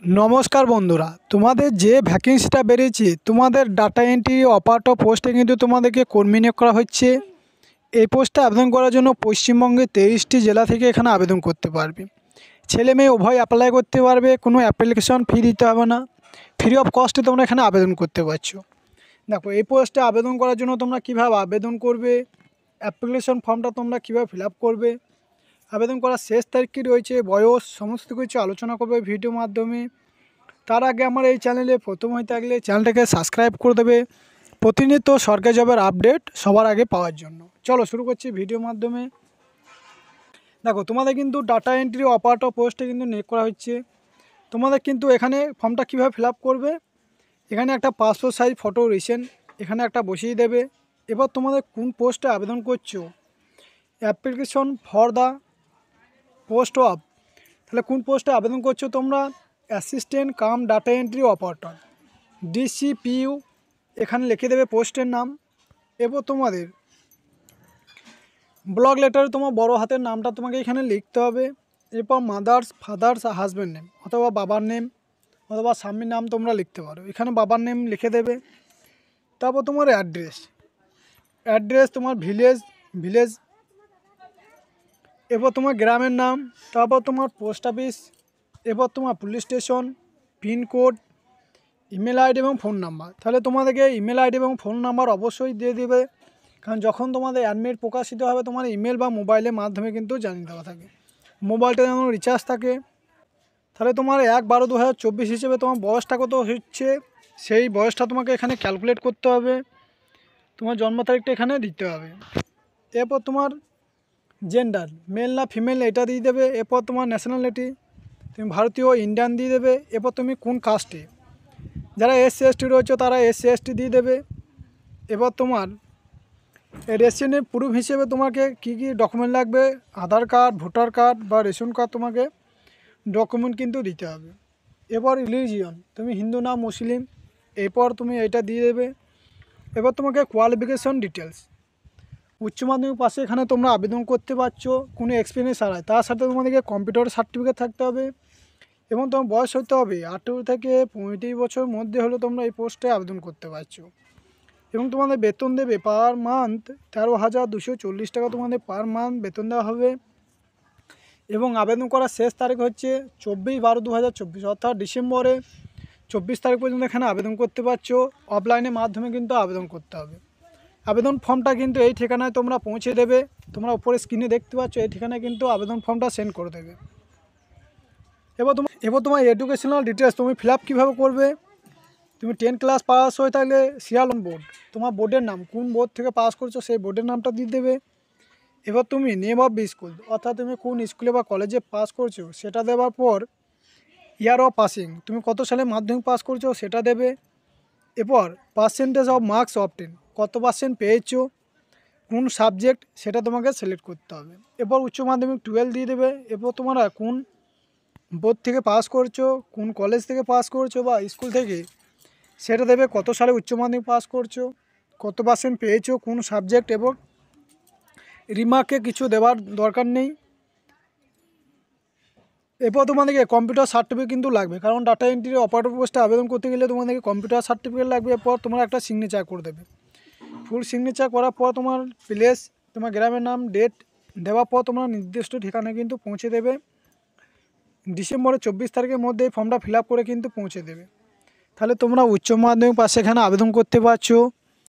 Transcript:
नमस्कार बंधुरा तुम्हारे जे भैकेंसिटा बेरिয়েছে तुम्हारे डाटा एंट्री অপারেটর পোস্টে কিন্তু তোমাদেরকে কর্মী নিয়োগ করা হচ্ছে। এই পোস্টে আবেদন করার জন্য পশ্চিমবঙ্গে 23টি জেলা থেকে এখানে আবেদন করতে পারবে। ছেলে মেয়ে উভয় অ্যাপ্লাই করতে পারবে, কোনো অ্যাপ্লিকেশন ফি দিতে হবে না, ফ্রি অফ কস্টে তোমরা এখানে আবেদন করতে পারছো। দেখো এই পোস্টে আবেদন করার জন্য তোমরা কীভাবে আবেদন করবে, অ্যাপ্লিকেশন ফর্মটা তোমরা কীভাবে ফিল আপ করবে, আবেদন করার শেষ তারিখ কী রয়েছে, বয়স, সমস্ত কিছু আলোচনা করবে ভিডিওর মাধ্যমে। তার আগে আমার এই চ্যানেলে প্রথম হয়ে থাকলে চ্যানেলটাকে সাবস্ক্রাইব করে দেবে প্রতিনিয়ত সরকারি জবের আপডেট সবার আগে পাওয়ার জন্য। চলো শুরু করছি ভিডিওর মাধ্যমে। দেখো তোমাদের কিন্তু ডাটা এন্ট্রি অপারেটর পোস্টে কিন্তু নিয়োগ করা হচ্ছে। তোমাদের কিন্তু এখানে ফর্মটা কীভাবে ফিল আপ করবে, এখানে একটা পাসপোর্ট সাইজ ফটো রিসেন্ট এখানে একটা বসিয়ে দেবে। এবার তোমাদের কোন পোস্টে আবেদন করছো, application for the post of, তাহলে কোন পোস্টে আবেদন করছো তোমরা, assistant cum data entry operator DCPU এখানে লিখে দেবে পোস্টের নাম। এরপর তোমাদের ব্লক লেটারে তোমার বড় হাতের নামটা তোমাকে এখানে লিখতে হবে। এরপর মাদার্স, ফাদার্স, হাজব্যান্ড নেম অথবা বাবার নেম অথবা স্বামীর নাম তোমরা লিখতে পারো, এখানে বাবার নেম লিখে দেবে। তারপর তোমার অ্যাড্রেস তোমার ভিলেজ, এরপর তোমার গ্রামের নাম, তারপর তোমার পোস্ট অফিস, এরপর তোমার police station, pincode, email ID এবং ফোন নাম্বার। তাহলে তোমাদেরকে ইমেল আইডি এবং ফোন নাম্বার অবশ্যই দিয়ে দেবে, কারণ যখন তোমাদের অ্যাডমিট প্রকাশিত হবে তোমার ইমেল বা মোবাইলের মাধ্যমে কিন্তু জানিয়ে দেওয়া থাকে। মোবাইলটা যেমন রিচার্জ থাকে। তাহলে তোমার 1/12/2024 হিসেবে তোমার বয়সটা কত হচ্ছে সেই বয়সটা তোমাকে এখানে ক্যালকুলেট করতে হবে, তোমার জন্ম তারিখটা এখানে দিতে হবে। এরপর তোমার জেন্ডার মেল না ফিমেল এটা দিয়ে দেবে। এরপর তোমার ন্যাশনালিটি তুমি ভারতীয় ইন্ডিয়ান দিয়ে দেবে। এরপর তুমি কোন কাস্টে, যারা SC/ST রয়েছে তারা SC/ST দিয়ে দেবে। এবার তোমার রেশনের প্রুফ হিসেবে তোমাকে কি কি ডকুমেন্ট লাগবে, আধার কার্ড, ভোটার কার্ড বা রেশন কার্ড তোমাকে ডকুমেন্ট কিন্তু দিতে হবে। এবার রিলিজিয়ন তুমি হিন্দু না মুসলিম, এরপর তুমি এটা দিয়ে দেবে। এবার তোমাকে কোয়ালিফিকেশন ডিটেলস, উচ্চ মাধ্যমিক পাশে এখানে তোমরা আবেদন করতে পারছো কোনো এক্সপিরিয়েন্স ছাড়াই। তার সাথে তোমাদেরকে কম্পিউটার সার্টিফিকেট থাকতে হবে এবং তোমার বয়স হতে হবে 18 থেকে 35 বছর মধ্যে হলে তোমরা এই পোস্টে আবেদন করতে পারছো। এবং তোমাদের বেতন দেবে পার মান্থ 13,240 টাকা তোমাদের পার মান্থ বেতন দেওয়া হবে। এবং আবেদন করার শেষ তারিখ হচ্ছে 24/12/2024 অর্থাৎ ডিসেম্বরে 24 তারিখ পর্যন্ত এখানে আবেদন করতে পারছো। অফলাইনের মাধ্যমে কিন্তু আবেদন করতে হবে। আবেদন ফর্মটা কিন্তু এই ঠিকানায় তোমরা পৌঁছে দেবে, তোমরা উপরে স্ক্রিনে দেখতে পাচ্ছ এই ঠিকানায় কিন্তু আবেদন ফর্মটা সেন্ড করে দেবে। এবার তোমার এডুকেশনাল ডিটেলস তুমি ফিল আপ কীভাবে করবে, তুমি 10 ক্লাস পাস হয়ে থাকলে সিরিয়াল বোর্ড তোমার বোর্ডের নাম, কোন বোর্ড থেকে পাস করছো সেই বোর্ডের নামটা দিয়ে দেবে। এবার তুমি নেম অফ স্কুল অর্থাৎ তুমি কোন স্কুলে বা কলেজে পাস করছো সেটা দেওয়ার পর ইয়ার অফ পাসিং তুমি কত সালে মাধ্যমিক পাস করছো সেটা দেবে। এরপর পার্সেন্টেজ অফ মার্কস অবটেন কত পার্সেন্ট পেয়েছো, কোন সাবজেক্ট সেটা তোমাকে সিলেক্ট করতে হবে। এরপর উচ্চ মাধ্যমিক 12 দিয়ে দেবে। এরপর তোমরা কোন বোর্ড থেকে পাস করছো, কোন কলেজ থেকে পাস করছো বা স্কুল থেকে সেটা দেবে, কত সালে উচ্চ মাধ্যমিক পাস করছো, কত পার্সেন্ট পেয়েছো, কোন সাবজেক্ট, এবং রিমার্কে কিছু দেওয়ার দরকার নেই। এরপর তোমাদেরকে কম্পিউটার সার্টিফিকেট কিন্তু লাগবে, কারণ ডাটা এন্ট্রি অপারেটর পোস্টে আবেদন করতে গেলে তোমাদেরকে কম্পিউটার সার্টিফিকেট লাগবে। এরপর তোমরা একটা সিগনেচার করে দেবে। ফুল সিগনেচার করার পর তোমার প্লেস, তোমার গ্রামের নাম, ডেট দেওয়ার পর তোমরা নির্দিষ্ট ঠিকানায় কিন্তু পৌঁছে দেবে। ডিসেম্বরের 24 তারিখের মধ্যে এই ফর্মটা ফিল আপ করে কিন্তু পৌঁছে দেবে। তাহলে তোমরা উচ্চ মাধ্যমিক পাশে এখানে আবেদন করতে পারছো।